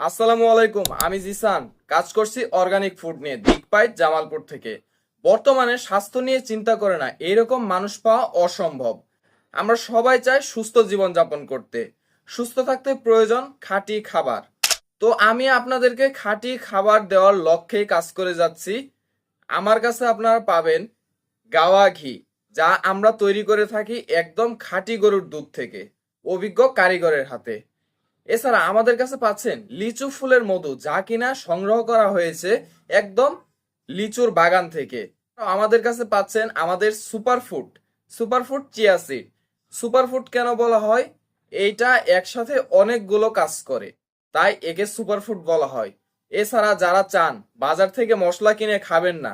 আসসালামু আলাইকুম, আমি জিসান। কাজ করছি অর্গানিক ফুড নিয়ে দিকপাইট জামালপুর থেকে। বর্তমানে স্বাস্থ্য নিয়ে চিন্তা করে না এরকম মানুষ পাওয়া অসম্ভব। আমরা সবাই চাই সুস্থ জীবন যাপন করতে। সুস্থ থাকতে প্রয়োজন খাঁটি খাবার। তো আমি আপনাদেরকে খাঁটি খাবার দেওয়ার লক্ষ্যেই কাজ করে যাচ্ছি। আমার কাছে আপনারা পাবেন গাওয়া ঘি, যা আমরা তৈরি করে থাকি একদম খাঁটি গরুর দুধ থেকে, অভিজ্ঞ কারিগরের হাতে। এছাড়া আমাদের কাছে পাচ্ছেন লিচু ফুলের মধু, যা কিনা সংগ্রহ করা হয়েছে একদম লিচুর বাগান থেকে। আমাদের কাছে পাচ্ছেন আমাদের superfood, superfood chia seed. Superfood কেন বলা হয়? এইটা একসাথে অনেকগুলো কাজ করে, তাই একে সুপারফুড বলা হয়। এছাড়া যারা চান বাজার থেকে মশলা কিনে খাবেন না,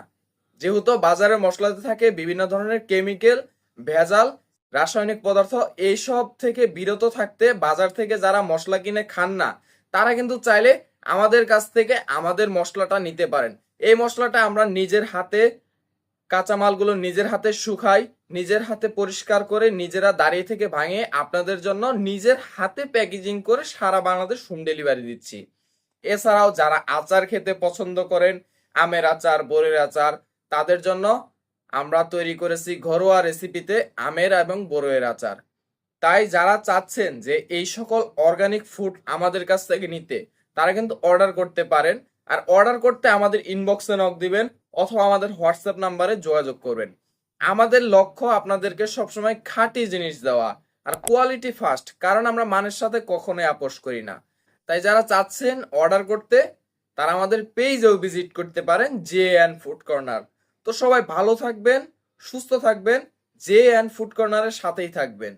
যেহেতু বাজারের মশলাতে থাকে বিভিন্ন ধরনের কেমিক্যাল, ভেজাল, রাসায়নিক পদার্থ, এইসব থেকে বিরত থাকতে বাজার থেকে যারা মশলা কিনে খান না, তারা কিন্তু চাইলে আমাদের কাছ থেকে আমাদের মশলাটা নিতে পারেন। এই মশলাটা আমরা নিজের হাতে, কাঁচামালগুলো নিজের হাতে শুকাই, নিজের হাতে পরিষ্কার করে নিজেরা দাঁড়িয়ে থেকে ভাঙে আপনাদের জন্য নিজের হাতে প্যাকেজিং করে সারা বাংলাদেশ হোম ডেলিভারি দিচ্ছি। এছাড়াও যারা আচার খেতে পছন্দ করেন, আমের আচার, বোরের আচার, তাদের জন্য আমরা তৈরি করেছি ঘরোয়া রেসিপিতে আমের এবং বড়ইয়ের আচার। তাই যারা চাচ্ছেন যে এই সকল অর্গানিক ফুড আমাদের কাছ থেকে নিতে, তারা কিন্তু অর্ডার করতে পারেন। আর অর্ডার করতে আমাদের ইনবক্সে নক দিবেন অথবা আমাদের হোয়াটসঅ্যাপ নাম্বারে যোগাযোগ করবেন। আমাদের লক্ষ্য আপনাদেরকে সবসময় খাঁটি জিনিস দেওয়া আর কোয়ালিটি ফার্স্ট, কারণ আমরা মানের সাথে কখনোই আপোষ করি না। তাই যারা চাচ্ছেন অর্ডার করতে, তারা আমাদের পেজেও ভিজিট করতে পারেন, জে অ্যান্ড ফুড কর্নার। তো সবাই ভালো থাকবেন, সুস্থ থাকবেন, জে অ্যান্ড ফুড কর্নারের সাথেই থাকবেন।